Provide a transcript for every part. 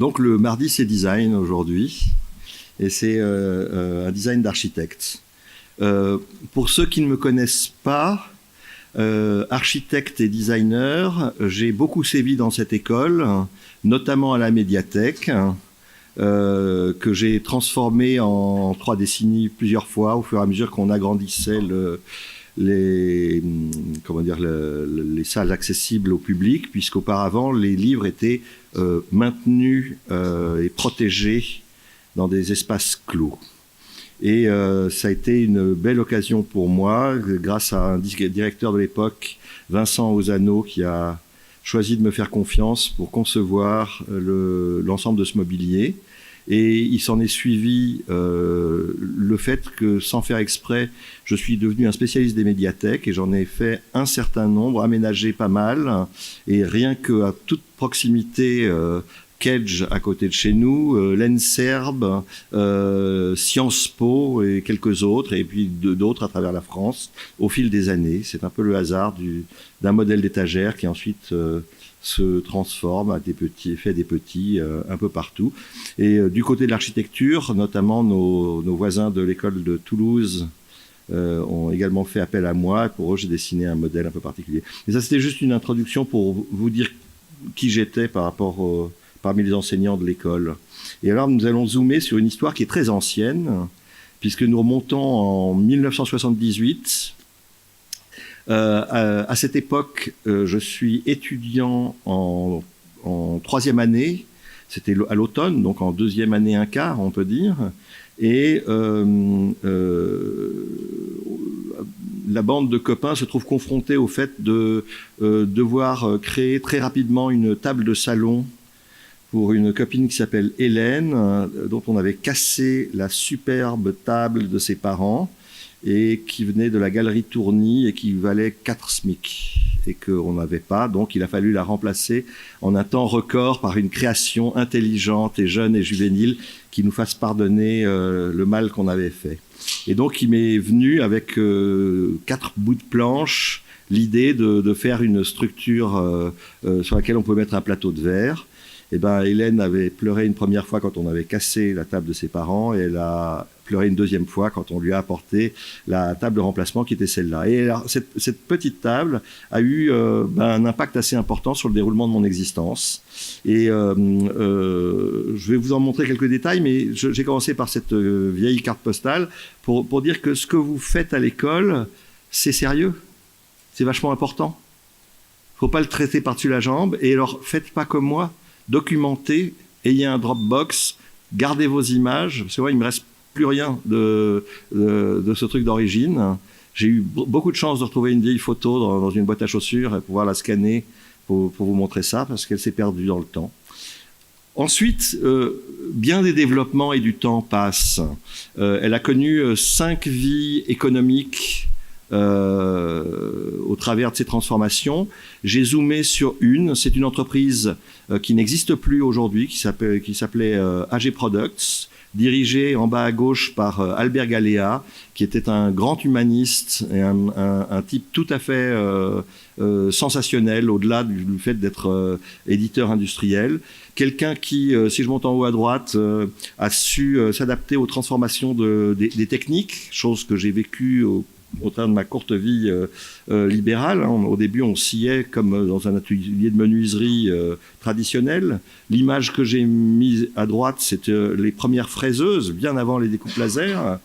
Donc le mardi, c'est design aujourd'hui, et c'est un design d'architecte. Pour ceux qui ne me connaissent pas, architecte et designer, j'ai beaucoup sévi dans cette école, notamment à la médiathèque, que j'ai transformé en 3 décennies plusieurs fois, au fur et à mesure qu'on agrandissait les salles accessibles au public, puisqu'auparavant, les livres étaient maintenus et protégés dans des espaces clos. Et ça a été une belle occasion pour moi, grâce à un directeur de l'époque, Vincent Ozano, qui a choisi de me faire confiance pour concevoir l'ensemble de ce mobilier. Et il s'en est suivi le fait que, sans faire exprès, je suis devenu un spécialiste des médiathèques et j'en ai fait un certain nombre, aménagé pas mal. Et rien qu'à toute proximité, Kedge à côté de chez nous, l'ENSERB, Sciences Po et quelques autres, et puis d'autres à travers la France, au fil des années. C'est un peu le hasard d'un modèle d'étagère qui ensuite se transforme à fait des petits un peu partout. Et du côté de l'architecture, notamment nos voisins de l'école de Toulouse ont également fait appel à moi. Pour eux, j'ai dessiné un modèle un peu particulier. Et ça, c'était juste une introduction pour vous dire qui j'étais parmi les enseignants de l'école. Et alors, nous allons zoomer sur une histoire qui est très ancienne, puisque nous remontons en 1978. À cette époque, je suis étudiant en 3e année, c'était à l'automne, donc en 2e année 1/4, on peut dire, et la bande de copains se trouve confrontée au fait de devoir créer très rapidement une table de salon pour une copine qui s'appelle Hélène, dont on avait cassé la superbe table de ses parents, et qui venait de la galerie Tourny et qui valait 4 SMIC et qu'on n'avait pas. Donc il a fallu la remplacer en un temps record par une création intelligente et jeune et juvénile qui nous fasse pardonner le mal qu'on avait fait. Et donc il m'est venu avec 4 bouts de planche l'idée de faire une structure sur laquelle on peut mettre un plateau de verre. Et ben, Hélène avait pleuré une première fois quand on avait cassé la table de ses parents, et elle a pleuré une deuxième fois quand on lui a apporté la table de remplacement qui était celle-là. Et alors, cette petite table a eu un impact assez important sur le déroulement de mon existence. Et je vais vous en montrer quelques détails, mais j'ai commencé par cette vieille carte postale pour dire que ce que vous faites à l'école, c'est sérieux, c'est vachement important. Faut pas le traiter par-dessus la jambe. Et alors, faites pas comme moi. Documentez, ayez un Dropbox, gardez vos images. Parce que moi, il me reste plus rien de ce truc d'origine. J'ai eu beaucoup de chance de retrouver une vieille photo dans une boîte à chaussures et pouvoir la scanner pour vous montrer ça, parce qu'elle s'est perdue dans le temps. Ensuite, bien des développements et du temps passent. Elle a connu 5 vies économiques au travers de ces transformations. J'ai zoomé sur une. C'est une entreprise qui n'existe plus aujourd'hui, qui s'appelait AG Products, dirigée en bas à gauche par Albert Galéa, qui était un grand humaniste et un type tout à fait sensationnel, au-delà du fait d'être éditeur industriel. Quelqu'un qui, si je monte en haut à droite, a su s'adapter aux transformations des techniques, chose que j'ai vécue au terme de ma courte vie libérale. Au début, on sciait comme dans un atelier de menuiserie traditionnel. L'image que j'ai mise à droite, c'était les premières fraiseuses, bien avant les découpes laser.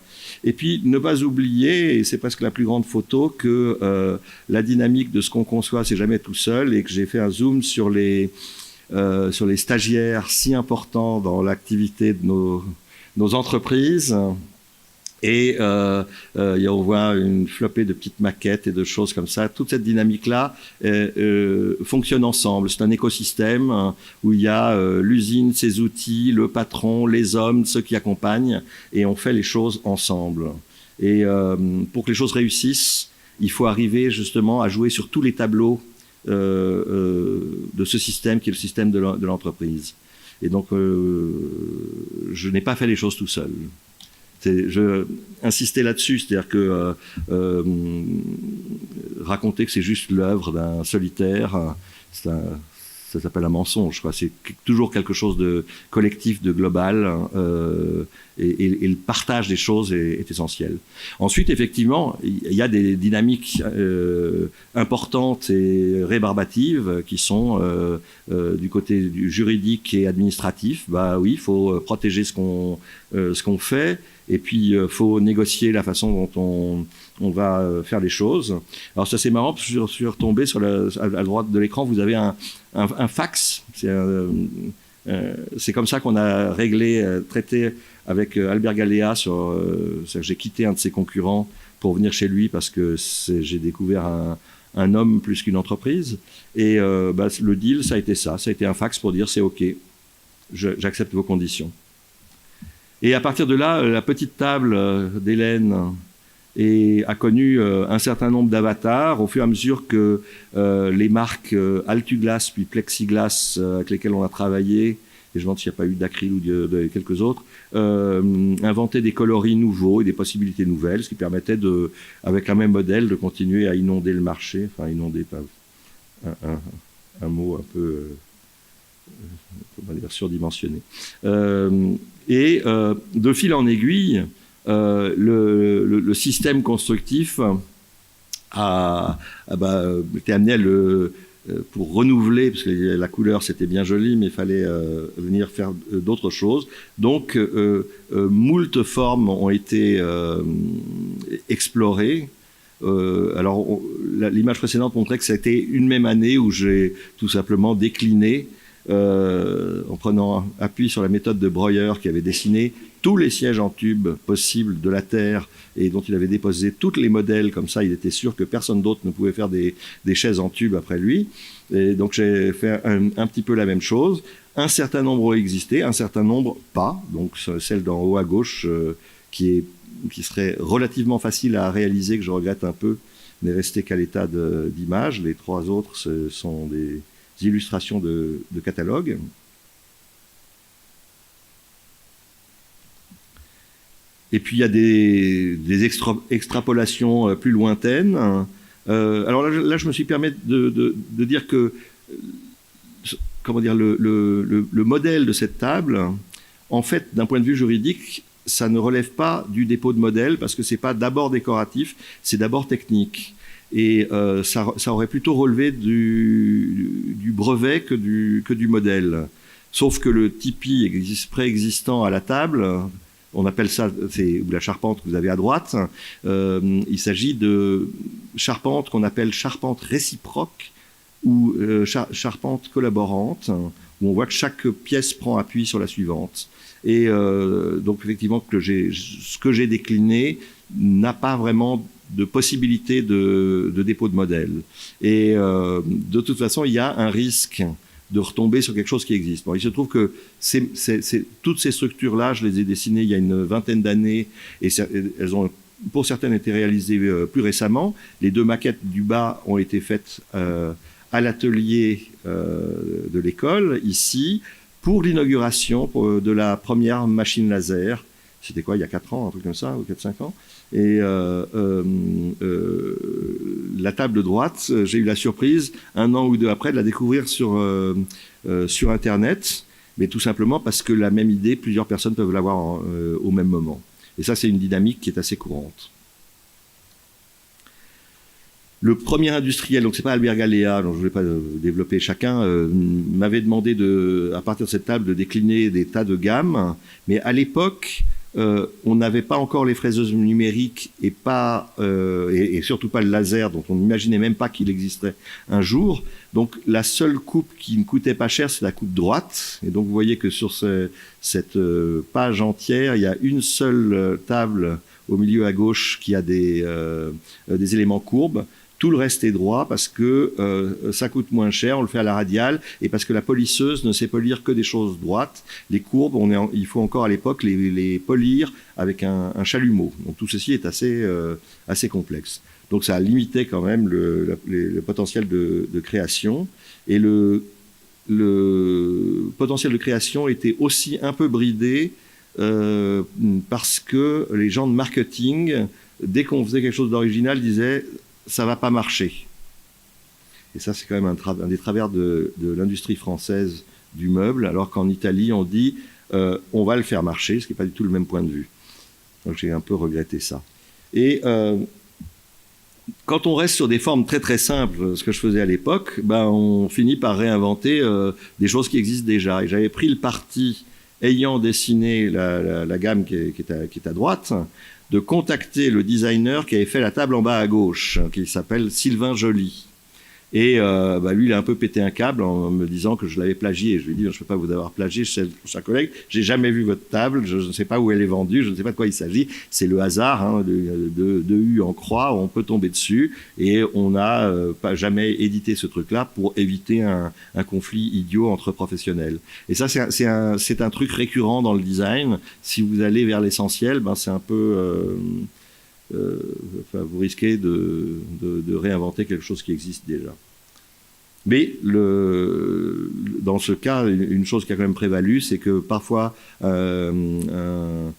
Et puis, ne pas oublier, et c'est presque la plus grande photo, que la dynamique de ce qu'on conçoit, c'est jamais tout seul, et que j'ai fait un zoom sur les stagiaires si importants dans l'activité de nos entreprises. Et on voit une flopée de petites maquettes et de choses comme ça. Toute cette dynamique-là fonctionne ensemble. C'est un écosystème où il y a l'usine, ses outils, le patron, les hommes, ceux qui accompagnent, et on fait les choses ensemble. Et pour que les choses réussissent, il faut arriver justement à jouer sur tous les tableaux de ce système qui est le système de l'entreprise. Et donc, je n'ai pas fait les choses tout seul. Je insistais là-dessus, c'est-à-dire que raconter que c'est juste l'œuvre d'un solitaire, ça s'appelle un mensonge, quoi. C'est toujours quelque chose de collectif, de global, et le partage des choses est essentiel. Ensuite, effectivement, il y a des dynamiques importantes et rébarbatives qui sont du côté du juridique et administratif. Bah oui, il faut protéger ce qu'on fait, et puis faut négocier la façon dont on va faire les choses. Alors ça, c'est marrant, je suis retombé à droite de l'écran, vous avez un fax. C'est comme ça qu'on a traité avec Albert Galéa. J'ai quitté un de ses concurrents pour venir chez lui parce que j'ai découvert un homme plus qu'une entreprise. Et le deal, ça a été ça. Ça a été un fax pour dire c'est OK, j'accepte vos conditions. Et à partir de là, la petite table d'Hélène a connu un certain nombre d'avatars au fur et à mesure que les marques Altuglass puis Plexiglas avec lesquelles on a travaillé, et je me demande s'il n'y a pas eu d'Acryl ou de quelques autres, inventaient des coloris nouveaux et des possibilités nouvelles, ce qui permettait avec un même modèle de continuer à inonder le marché, enfin inonder, pas un mot un peu comment dire, surdimensionné. Et de fil en aiguille, le système constructif était amené pour renouveler, parce que la couleur c'était bien joli, mais il fallait venir faire d'autres choses. Donc, moult formes ont été explorées. Alors, l'image précédente montrait que c'était une même année où j'ai tout simplement décliné, en prenant appui sur la méthode de Breuer qui avait dessiné tous les sièges en tube possibles de la Terre et dont il avait déposé tous les modèles, comme ça il était sûr que personne d'autre ne pouvait faire des chaises en tube après lui. Et donc j'ai fait un petit peu la même chose. Un certain nombre ont existé, un certain nombre pas. Donc celle d'en haut à gauche qui serait relativement facile à réaliser, que je regrette un peu, n'est restée qu'à l'état d'image. Les trois autres, ce sont des illustrations de catalogue. Et puis il y a des extrapolations plus lointaines. Alors là, je me suis permis de dire que, comment dire, le modèle de cette table, en fait, d'un point de vue juridique, ça ne relève pas du dépôt de modèle, parce que c'est pas d'abord décoratif, c'est d'abord technique. Et ça aurait plutôt relevé du brevet que du modèle. Sauf que le tipi préexistant à la table, on appelle ça, c'est la charpente que vous avez à droite, il s'agit de charpente qu'on appelle charpente réciproque ou charpente collaborante, où on voit que chaque pièce prend appui sur la suivante. Et donc effectivement, ce que j'ai décliné n'a pas vraiment de possibilité de dépôt de modèle. Et de toute façon, il y a un risque de retomber sur quelque chose qui existe. Bon, il se trouve que toutes ces structures-là, je les ai dessinées il y a une vingtaine d'années, et elles ont, pour certaines, été réalisées plus récemment. Les deux maquettes du bas ont été faites à l'atelier de l'école, ici, pour l'inauguration de la première machine laser. C'était quoi, il y a 4 ans, un truc comme ça, ou 4-5 ans. Et la table de droite, j'ai eu la surprise, 1 an ou 2 après, de la découvrir sur Internet, mais tout simplement parce que la même idée, plusieurs personnes peuvent l'avoir au même moment. Et ça, c'est une dynamique qui est assez courante. Le premier industriel, donc c'est pas Albert Galéa, donc je ne vais pas développer chacun, m'avait demandé à partir de cette table de décliner des tas de gammes, mais à l'époque, on n'avait pas encore les fraiseuses numériques et surtout pas le laser, dont on n'imaginait même pas qu'il existerait un jour. Donc la seule coupe qui ne coûtait pas cher, c'est la coupe droite. Et donc vous voyez que sur cette page entière, il y a une seule table au milieu à gauche qui a des éléments courbes. Tout le reste est droit parce que ça coûte moins cher, on le fait à la radiale, et parce que la polisseuse ne sait polir que des choses droites. Les courbes, il faut encore à l'époque les polir avec un chalumeau. Donc tout ceci est assez complexe. Donc ça a limité quand même le potentiel de création. Et le potentiel de création était aussi un peu bridé parce que les gens de marketing, dès qu'on faisait quelque chose d'original, disaient ça va pas marcher. Et ça, c'est quand même un des travers de l'industrie française du meuble, alors qu'en Italie, on dit on va le faire marcher, ce qui n'est pas du tout le même point de vue. Donc j'ai un peu regretté ça. Et quand on reste sur des formes très très simples, ce que je faisais à l'époque, ben, on finit par réinventer des choses qui existent déjà. Et j'avais pris le parti, ayant dessiné la gamme qui est à droite, de contacter le designer qui avait fait la table en bas à gauche, qui s'appelle Sylvain Joly. Et lui, il a un peu pété un câble en me disant que je l'avais plagié. Et je lui ai dit, je ne peux pas vous avoir plagié, cher collègue. J'ai jamais vu votre table, je ne sais pas où elle est vendue, je ne sais pas de quoi il s'agit. C'est le hasard, hein, de U en croix, on peut tomber dessus. Et on n'a pas jamais édité ce truc-là pour éviter un conflit idiot entre professionnels. Et ça, c'est un truc récurrent dans le design. Si vous allez vers l'essentiel, ben, c'est un peu... vous risquez de réinventer quelque chose qui existe déjà. Mais dans ce cas, une chose qui a quand même prévalu, c'est que parfois un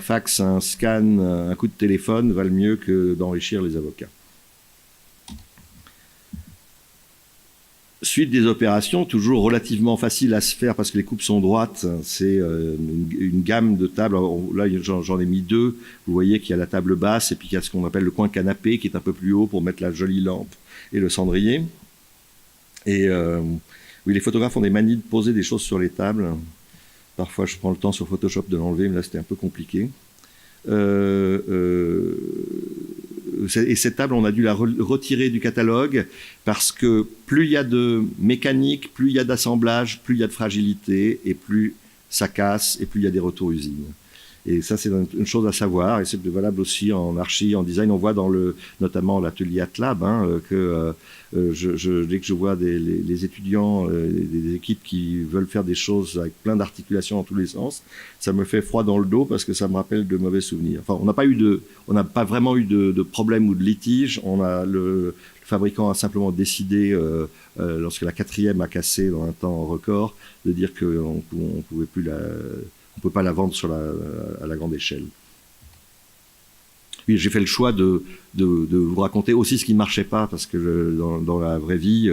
fax, un scan, un coup de téléphone valent mieux que d'enrichir les avocats. Suite des opérations, toujours relativement facile à se faire parce que les coupes sont droites. C'est une gamme de tables. Alors, là, j'en ai mis deux. Vous voyez qu'il y a la table basse et puis il y a ce qu'on appelle le coin canapé qui est un peu plus haut pour mettre la jolie lampe et le cendrier. Et oui, les photographes ont des manies de poser des choses sur les tables. Parfois, je prends le temps sur Photoshop de l'enlever, mais là, c'était un peu compliqué. Et cette table, on a dû la retirer du catalogue parce que plus il y a de mécanique, plus il y a d'assemblage, plus il y a de fragilité et plus ça casse et plus il y a des retours usines. Et ça, c'est une chose à savoir et c'est valable aussi en archi, en design. On voit notamment l'atelier Atlab que dès que je vois les étudiants, des équipes qui veulent faire des choses avec plein d'articulations dans tous les sens, ça me fait froid dans le dos parce que ça me rappelle de mauvais souvenirs. Enfin, on n'a pas vraiment eu de problème ou de litige. Le fabricant a simplement décidé, lorsque la 4e a cassé dans un temps record, de dire qu'on pouvait plus on ne peut pas la vendre à la grande échelle. Oui, j'ai fait le choix de vous raconter aussi ce qui ne marchait pas, parce que dans la vraie vie,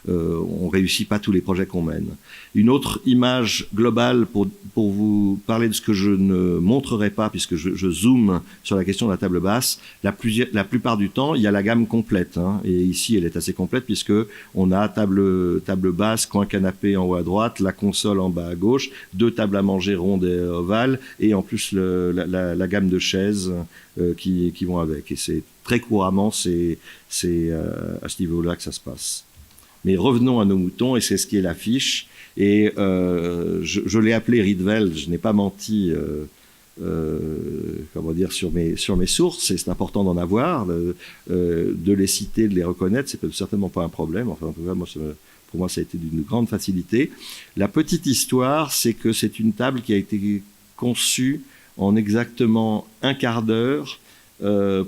on ne réussit pas tous les projets qu'on mène. Une autre image globale pour vous parler de ce que je ne montrerai pas, puisque je zoome sur la question de la table basse. La plupart du temps, il y a la gamme complète, hein, et ici, elle est assez complète, puisque on a table basse, coin canapé en haut à droite, la console en bas à gauche, 2 tables à manger rondes et ovales, et en plus la gamme de chaises qui vont avec. Et c'est très couramment, c'est à ce niveau-là que ça se passe. Mais revenons à nos moutons, et c'est ce qui est l'affiche. Et je l'ai appelé Rietveld, je n'ai pas menti comment dire, sur mes sources, et c'est important d'en avoir, de les citer, de les reconnaître, c'est certainement pas un problème. Enfin, en tout cas, pour moi, ça a été d'une grande facilité. La petite histoire, c'est que c'est une table qui a été conçue en exactement un quart d'heure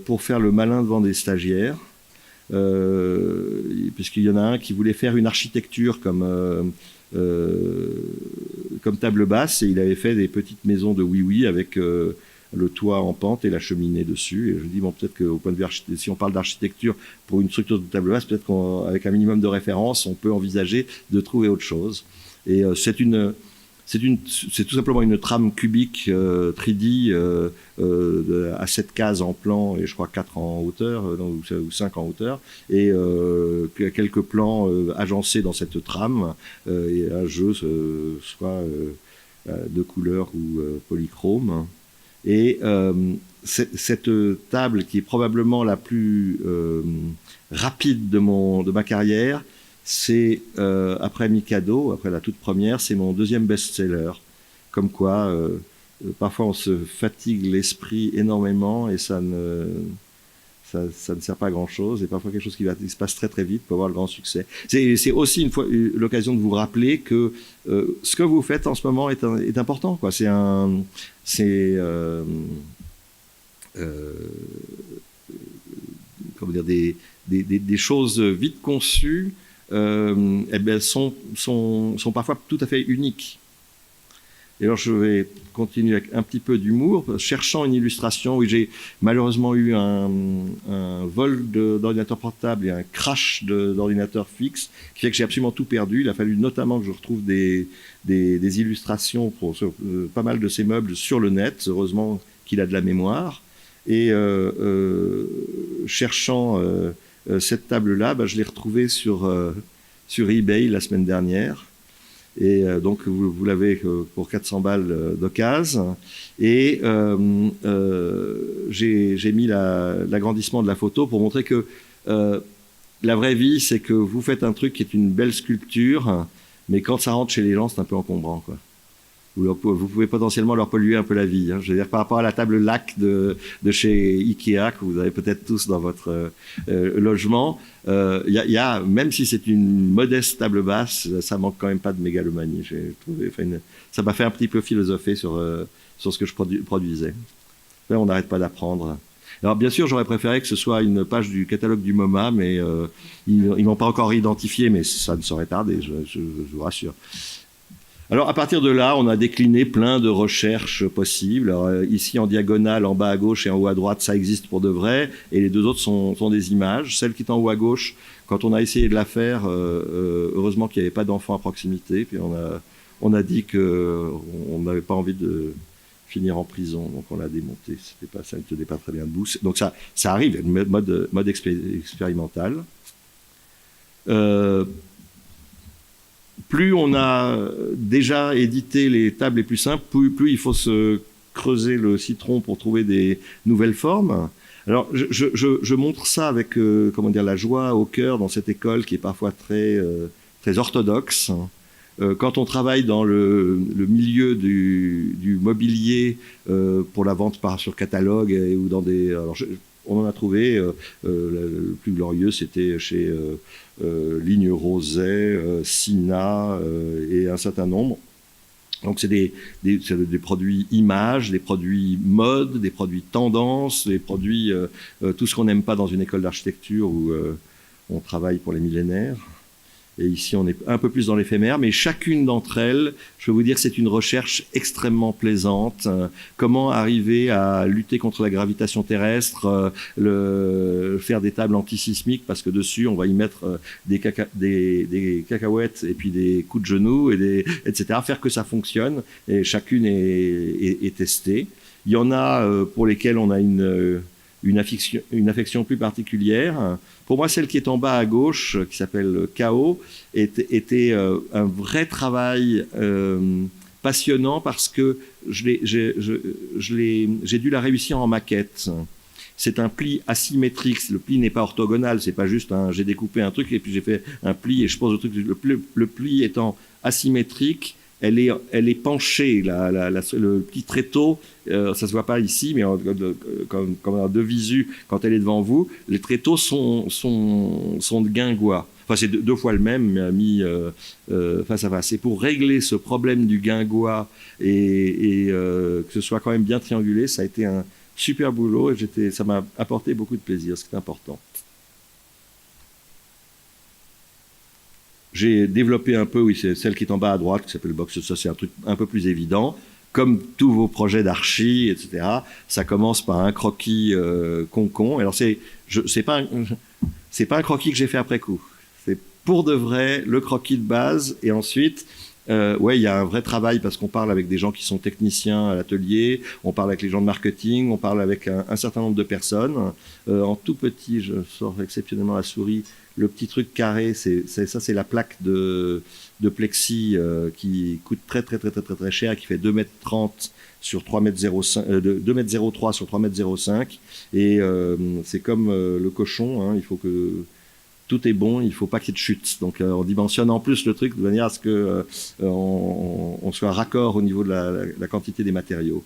pour faire le malin devant des stagiaires, puisqu'il y en a un qui voulait faire une architecture comme table basse, et il avait fait des petites maisons de oui-oui avec le toit en pente et la cheminée dessus. Et je me dis, bon, peut-être qu'au point de vue si on parle d'architecture pour une structure de table basse, peut-être qu'avec un minimum de référence, on peut envisager de trouver autre chose. Et c'est tout simplement une trame cubique 3D à 7 cases en plan et je crois 4 en hauteur, ou 5 en hauteur, et quelques plans agencés dans cette trame, et un jeu soit de couleur ou polychrome. Et cette table qui est probablement la plus rapide de ma carrière, c'est après Mikado, après la toute première, c'est mon 2e best-seller. Comme quoi, parfois on se fatigue l'esprit énormément et ça ne sert pas à grand-chose. Et parfois quelque chose qui se passe très très vite peut avoir le grand succès. C'est aussi une fois l'occasion de vous rappeler que ce que vous faites en ce moment est important, quoi. Comment dire, des choses vite conçues. Eh bien, sont parfois tout à fait uniques. Et alors je vais continuer avec un petit peu d'humour, cherchant une illustration. Oui, j'ai malheureusement eu un vol d'ordinateur portable et un crash d'ordinateur fixe, qui fait que j'ai absolument tout perdu. Il a fallu notamment que je retrouve des illustrations pour pas mal de ces meubles sur le net. Heureusement qu'il a de la mémoire. Et cherchant cette table-là, je l'ai retrouvée sur eBay la semaine dernière. Et donc vous l'avez pour 400 balles d'occasion. Et j'ai mis l'agrandissement de la photo pour montrer que la vraie vie, c'est que vous faites un truc qui est une belle sculpture, mais quand ça rentre chez les gens, c'est un peu encombrant, quoi. Vous pouvez potentiellement leur polluer un peu la vie. Hein. Je veux dire, par rapport à la table lac de chez Ikea, que vous avez peut-être tous dans votre logement, même si c'est une modeste table basse, ça manque quand même pas de mégalomanie. J'ai trouvé, ça m'a fait un petit peu philosopher sur ce que je produisais. Là, on n'arrête pas d'apprendre. Alors, bien sûr, j'aurais préféré que ce soit une page du catalogue du MoMA, mais ils m'ont pas encore identifié, mais ça ne saurait tarder, je vous rassure. Alors, à partir de là, on a décliné plein de recherches possibles. Alors, ici, en diagonale, en bas à gauche et en haut à droite, ça existe pour de vrai. Et les deux autres sont des images. Celle qui est en haut à gauche, quand on a essayé de la faire, heureusement qu'il n'y avait pas d'enfants à proximité. Puis on a dit qu'on n'avait pas envie de finir en prison. Donc, on l'a démontée. Ça ne tenait pas très bien debout. Donc, ça arrive, mode expérimental. Plus on a déjà édité les tables les plus simples, plus il faut se creuser le citron pour trouver des nouvelles formes. Alors, je montre ça avec la joie au cœur dans cette école qui est parfois très orthodoxe. Quand on travaille dans le milieu du mobilier pour la vente sur catalogue ou dans des... Alors, on en a trouvé, le plus glorieux, c'était chez Ligne Roset, Sina et un certain nombre. Donc c'est des produits images, des produits mode, des produits tendance, des produits tout ce qu'on n'aime pas dans une école d'architecture où on travaille pour les millénaires. Et ici, on est un peu plus dans l'éphémère, mais chacune d'entre elles, je peux vous dire, c'est une recherche extrêmement plaisante. Comment arriver à lutter contre la gravitation terrestre, faire des tables antisismiques, parce que dessus, on va y mettre des cacahuètes et puis des coups de genoux, etc. Faire que ça fonctionne. Et chacune est testée. Il y en a pour lesquelles on a une affection plus particulière. Pour moi, celle qui est en bas à gauche, qui s'appelle Chaos, était un vrai travail passionnant parce que j'ai dû la réussir en maquette. C'est un pli asymétrique. Le pli n'est pas orthogonal. C'est pas juste j'ai découpé un truc et puis j'ai fait un pli et je pose le truc. Le pli étant asymétrique, elle est penchée. Le petit tréteau, ça se voit pas ici, mais comme de visu, quand elle est devant vous, les tréteaux sont de guingois. Enfin, c'est deux fois le même, mais mis face à face. Et pour régler ce problème du guingois et que ce soit quand même bien triangulé, ça a été un super boulot et ça m'a apporté beaucoup de plaisir, ce qui est important. J'ai développé un peu, oui, c'est celle qui est en bas à droite, qui s'appelle Box. Ça, c'est un truc un peu plus évident. Comme tous vos projets d'archi, etc., ça commence par un croquis concon. Alors, c'est pas un croquis que j'ai fait après coup. C'est pour de vrai le croquis de base. Et ensuite, il y a un vrai travail parce qu'on parle avec des gens qui sont techniciens à l'atelier, on parle avec les gens de marketing, on parle avec un certain nombre de personnes. En tout petit, je sors exceptionnellement la souris. Le petit truc carré, c'est la plaque de plexi qui coûte très cher, qui fait 2,30 m sur 3,03 m 2,03 m sur 3,05 m. Et c'est comme le cochon, hein, il faut que tout est bon, il ne faut pas qu'il y ait de chute. Donc on dimensionne en plus le truc de manière à ce que on soit raccord au niveau de la quantité des matériaux.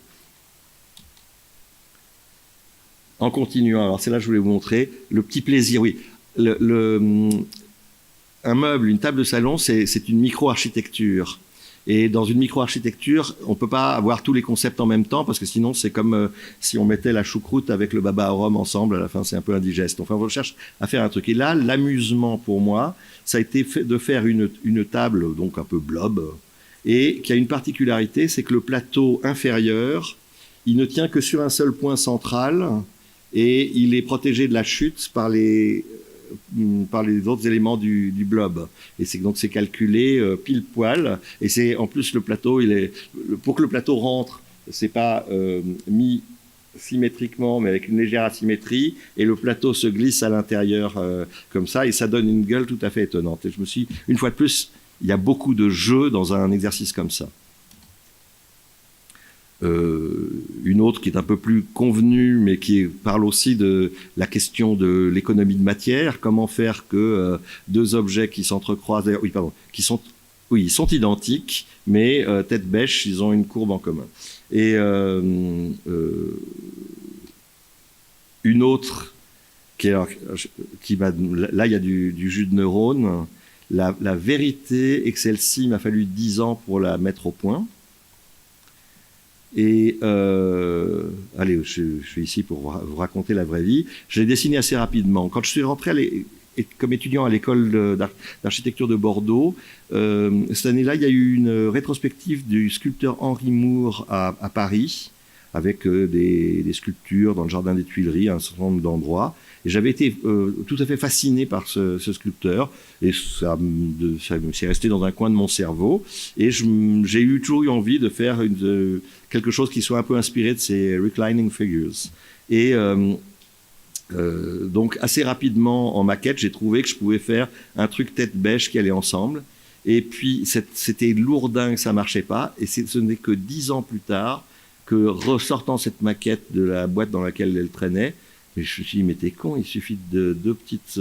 En continuant, alors c'est là que je voulais vous montrer le petit plaisir, oui. Un meuble, une table de salon, c'est une micro-architecture. Et dans une micro-architecture, on ne peut pas avoir tous les concepts en même temps, parce que sinon, c'est comme si on mettait la choucroute avec le baba à rhum ensemble. À la fin, c'est un peu indigeste. Enfin, on cherche à faire un truc. Et là, l'amusement pour moi, ça a été de faire une table, donc un peu blob, et qui a une particularité, c'est que le plateau inférieur, il ne tient que sur un seul point central, et il est protégé de la chute par les autres éléments du blob. Et donc c'est calculé pile poil. Et c'est en plus le plateau, pour que le plateau rentre, c'est pas mis symétriquement, mais avec une légère asymétrie, et le plateau se glisse à l'intérieur comme ça, et ça donne une gueule tout à fait étonnante. Et je me suis, une fois de plus, il y a beaucoup de jeux dans un exercice comme ça. Une autre qui est un peu plus convenue, mais qui parle aussi de la question de l'économie de matière. Comment faire que deux objets qui s'entrecroisent, ils sont identiques, mais tête bêche, ils ont une courbe en commun. Et une autre là, il y a du jus de neurones. La vérité est que celle-ci m'a fallu 10 ans pour la mettre au point. Et allez, je suis ici pour vous raconter la vraie vie. Je l'ai dessiné assez rapidement. Quand je suis rentré comme étudiant à l'école d'architecture de Bordeaux, cette année-là, il y a eu une rétrospective du sculpteur Henri Moore à Paris, avec des sculptures dans le jardin des Tuileries, à un certain nombre d'endroits. Et j'avais été tout à fait fasciné par ce sculpteur, et ça s'est resté dans un coin de mon cerveau. Et j'ai toujours eu envie de faire quelque chose qui soit un peu inspiré de ces reclining figures. Et donc assez rapidement en maquette, j'ai trouvé que je pouvais faire un truc tête bêche qui allait ensemble. Et puis c'était lourdingue, ça marchait pas. Et ce n'est que 10 ans plus tard que, ressortant cette maquette de la boîte dans laquelle elle traînait, mais je me suis dit, mais t'es con, il suffit de deux petites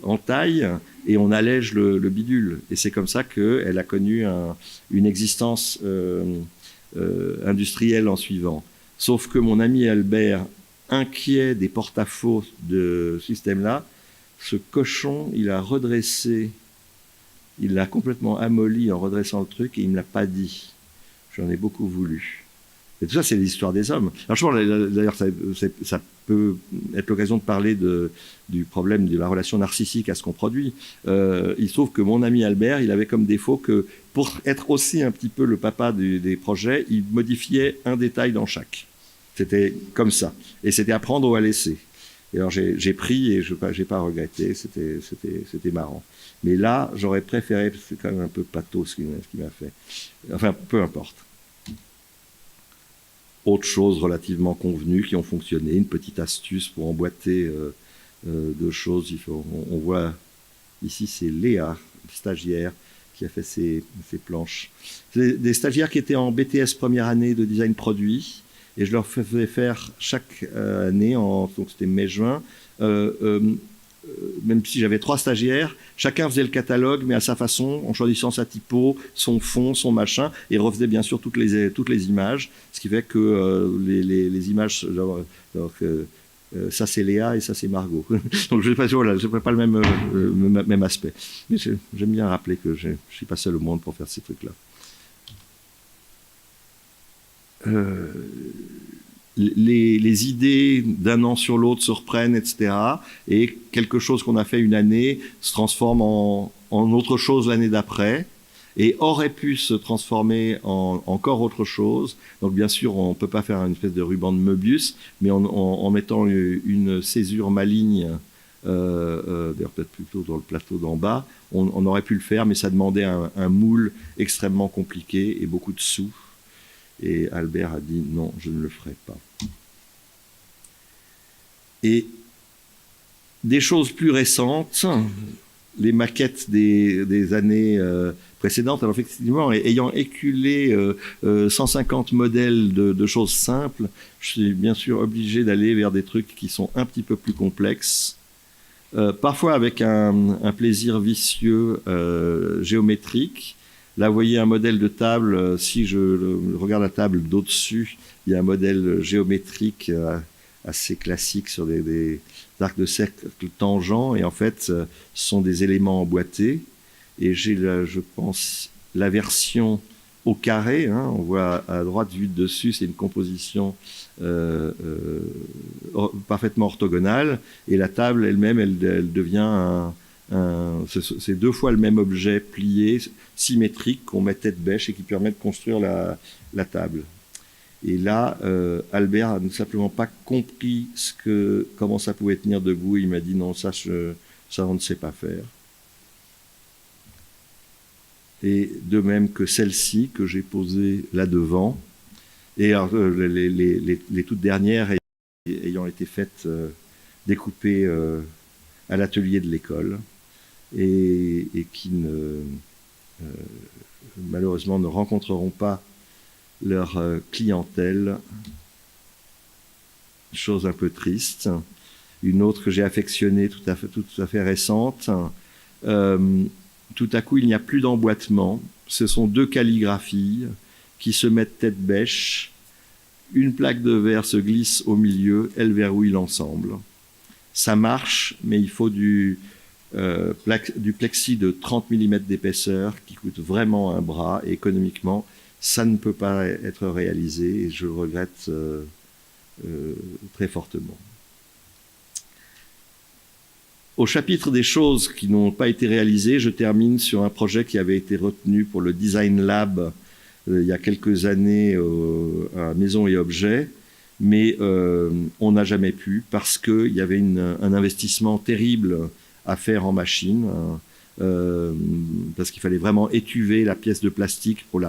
entailles et on allège le bidule. Et c'est comme ça qu'elle a connu une existence industrielle en suivant. Sauf que mon ami Albert, inquiet des porte-à-faux de ce système-là, ce cochon, il a redressé, il l'a complètement amolli en redressant le truc et il ne me l'a pas dit. J'en ai beaucoup voulu. Et tout ça, c'est l'histoire des hommes. Alors, je pense, d'ailleurs, ça peut être l'occasion de parler du problème de la relation narcissique à ce qu'on produit. Il se trouve que mon ami Albert, il avait comme défaut que, pour être aussi un petit peu le papa des projets, il modifiait un détail dans chaque. C'était comme ça. Et c'était à prendre ou à laisser. Et alors, j'ai pris et je n'ai pas regretté. C'était marrant. Mais là, j'aurais préféré, parce que c'est quand même un peu pathos ce qu'il m'a fait. Enfin, peu importe. Autre chose relativement convenue qui ont fonctionné, une petite astuce pour emboîter deux choses. On voit ici, c'est Léa, stagiaire, qui a fait ces planches. C'est des stagiaires qui étaient en BTS première année de design produit, et je leur faisais faire chaque année, donc c'était mai-juin, même si j'avais 3 stagiaires, chacun faisait le catalogue, mais à sa façon, en choisissant sa typo, son fond, son machin, et refaisait bien sûr toutes les images, ce qui fait que les images, ça c'est Léa et ça c'est Margot. Donc je n'ai pas le même aspect. Mais j'aime bien rappeler que je ne suis pas seul au monde pour faire ces trucs-là. Les idées d'un an sur l'autre se reprennent, etc. Et quelque chose qu'on a fait une année se transforme en autre chose l'année d'après, et aurait pu se transformer en encore autre chose. Donc bien sûr, on ne peut pas faire une espèce de ruban de Möbius, mais en mettant une césure maligne, d'ailleurs peut-être plutôt dans le plateau d'en bas, on aurait pu le faire, mais ça demandait un moule extrêmement compliqué et beaucoup de sous. Et Albert a dit non, je ne le ferai pas. Et des choses plus récentes, les maquettes des années précédentes, alors effectivement, ayant éculé 150 modèles de choses simples, je suis bien sûr obligé d'aller vers des trucs qui sont un petit peu plus complexes, parfois avec un plaisir vicieux géométrique. Là, vous voyez un modèle de table. Si je regarde la table d'au-dessus, il y a un modèle géométrique assez classique sur des arcs de cercle tangents. Et en fait, ce sont des éléments emboîtés. Et j'ai, je pense, la version au carré. Hein, on voit à droite, vue de dessus, c'est une composition parfaitement orthogonale. Et la table elle-même, elle devient C'est 2 fois le même objet plié, symétrique, qu'on met tête-bêche et qui permet de construire la table. Et là, Albert n'a simplement pas compris comment ça pouvait tenir debout. Il m'a dit non, ça on ne sait pas faire. Et de même que celle-ci que j'ai posée là devant. Et alors, les toutes dernières ayant été faites, découpées à l'atelier de l'école et qui malheureusement ne rencontreront pas leur clientèle. Chose un peu triste. Une autre que j'ai affectionnée, tout à fait récente. Tout à coup, il n'y a plus d'emboîtement. Ce sont 2 calligraphies qui se mettent tête bêche. Une plaque de verre se glisse au milieu, elle verrouille l'ensemble. Ça marche, mais il faut du plexi de 30 mm d'épaisseur qui coûte vraiment un bras, et économiquement, ça ne peut pas être réalisé, et je le regrette très fortement. Au chapitre des choses qui n'ont pas été réalisées, je termine sur un projet qui avait été retenu pour le Design Lab il y a quelques années à Maison et Objets, mais on n'a jamais pu parce qu'il y avait un investissement terrible à faire en machine, parce qu'il fallait vraiment étuver la pièce de plastique pour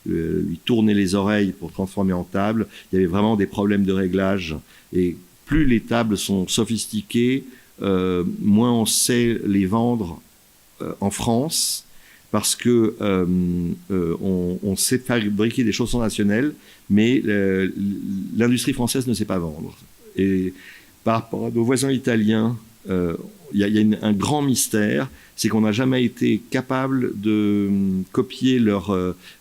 lui tourner les oreilles pour transformer en table. Il y avait vraiment des problèmes de réglage, et plus les tables sont sophistiquées, moins on sait les vendre en France, parce que on sait fabriquer des chaussons nationaux, mais l'industrie française ne sait pas vendre. Et par rapport à nos voisins italiens, il y a un grand mystère, c'est qu'on n'a jamais été capable de copier leurs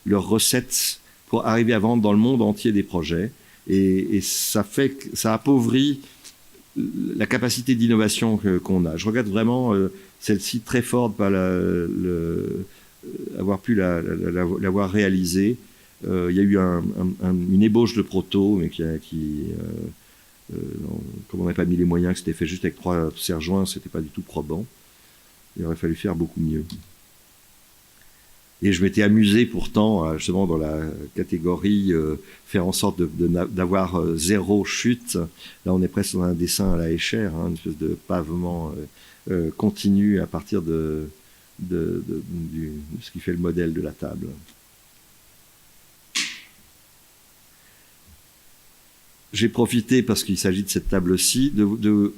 recettes pour arriver à vendre dans le monde entier des projets. Et ça appauvrit la capacité d'innovation qu'on a. Je regrette vraiment celle-ci très forte, pas avoir pu l'avoir réalisée. Il y a eu une ébauche de proto, mais comme on n'avait pas mis les moyens, que c'était fait juste avec 3 serre-joints, c'était pas du tout probant. Il aurait fallu faire beaucoup mieux. Et je m'étais amusé pourtant, justement dans la catégorie faire en sorte d'avoir 0 chute. Là, on est presque dans un dessin à la Escher, hein, une espèce de pavement continu à partir de ce qui fait le modèle de la table. J'ai profité, parce qu'il s'agit de cette table-ci, de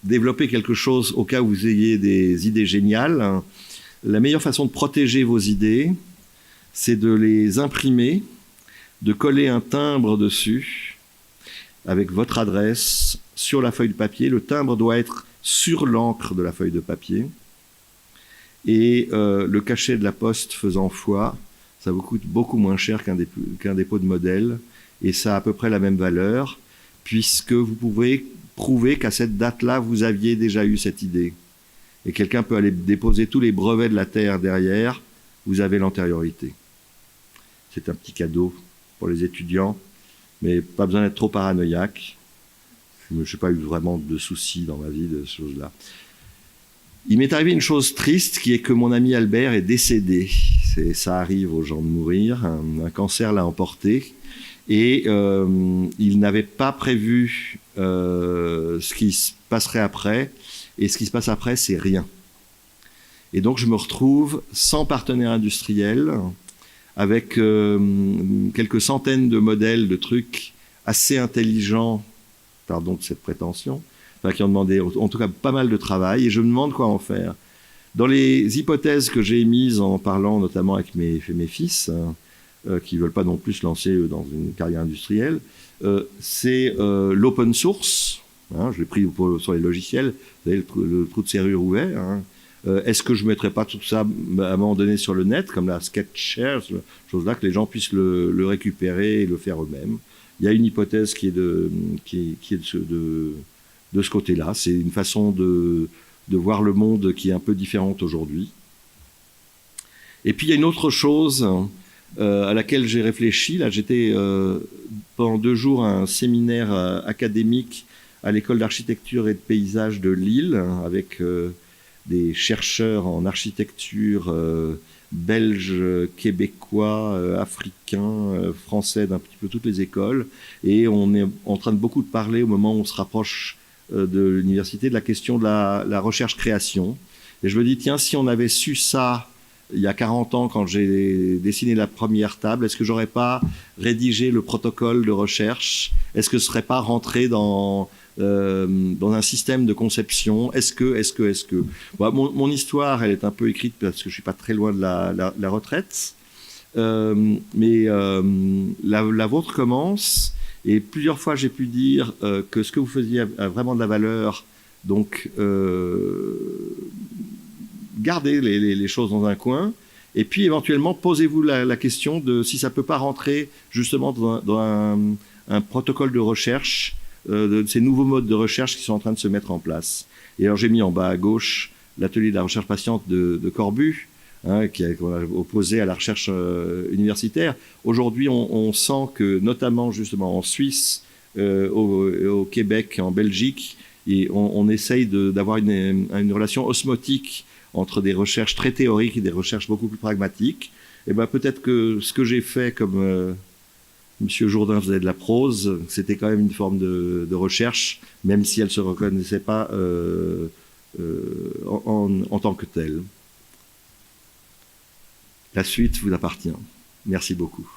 développer quelque chose au cas où vous ayez des idées géniales. La meilleure façon de protéger vos idées, c'est de les imprimer, de coller un timbre dessus, avec votre adresse, sur la feuille de papier. Le timbre doit être sur l'encre de la feuille de papier. Et le cachet de la poste faisant foi, ça vous coûte beaucoup moins cher qu'un dépôt de modèle. Et ça a à peu près la même valeur, puisque vous pouvez prouver qu'à cette date-là, vous aviez déjà eu cette idée. Et quelqu'un peut aller déposer tous les brevets de la Terre derrière, vous avez l'antériorité. C'est un petit cadeau pour les étudiants, mais pas besoin d'être trop paranoïaque. Je n'ai pas eu vraiment de soucis dans ma vie de ce choses-là. Il m'est arrivé une chose triste, qui est que mon ami Albert est décédé. Ça arrive aux gens de mourir, un cancer l'a emporté. Et il n'avait pas prévu ce qui se passerait après. Et ce qui se passe après, c'est rien. Et donc, je me retrouve sans partenaire industriel, avec quelques centaines de modèles de trucs assez intelligents, pardon de cette prétention, enfin, qui ont demandé en tout cas pas mal de travail. Et je me demande quoi en faire. Dans les hypothèses que j'ai émises en parlant notamment avec mes fils, qui ne veulent pas non plus se lancer dans une carrière industrielle, c'est l'open source. Hein, je l'ai pris sur les logiciels, vous avez le trou de serrure ouvert. Hein. Est-ce que je ne mettrais pas tout ça à un moment donné sur le net, comme la Sketchshare, chose-là, que les gens puissent le récupérer et le faire eux-mêmes. Il y a une hypothèse qui est de ce côté-là. C'est une façon de voir le monde qui est un peu différente aujourd'hui. Et puis il y a une autre chose à laquelle j'ai réfléchi. Là, j'étais pendant 2 jours à un séminaire académique à l'école d'architecture et de paysage de Lille, avec des chercheurs en architecture belges, québécois, africains, français, d'un petit peu toutes les écoles. Et on est en train de beaucoup de parler, au moment où on se rapproche de l'université, de la question de la recherche-création. Et je me dis, tiens, si on avait su ça il y a 40 ans, quand j'ai dessiné la première table, est-ce que j'aurais pas rédigé le protocole de recherche? Est-ce que ce serait pas rentré dans un système de conception? Est-ce que bon, mon histoire, elle est un peu écrite parce que je suis pas très loin de la retraite, mais la vôtre commence, et plusieurs fois j'ai pu dire que ce que vous faisiez a vraiment de la valeur, donc gardez les choses dans un coin, et puis éventuellement posez-vous la question de si ça peut pas rentrer justement dans un protocole de recherche, de ces nouveaux modes de recherche qui sont en train de se mettre en place. Et alors j'ai mis en bas à gauche l'atelier de la recherche patiente de Corbu, hein, qu'on a opposé à la recherche universitaire. Aujourd'hui, on sent que, notamment justement en Suisse, au Québec, en Belgique, et on essaye d'avoir une relation osmotique entre des recherches très théoriques et des recherches beaucoup plus pragmatiques. Et ben peut-être que ce que j'ai fait, comme Monsieur Jourdain faisait de la prose, c'était quand même une forme de recherche, même si elle ne se reconnaissait pas en tant que telle. La suite vous appartient. Merci beaucoup.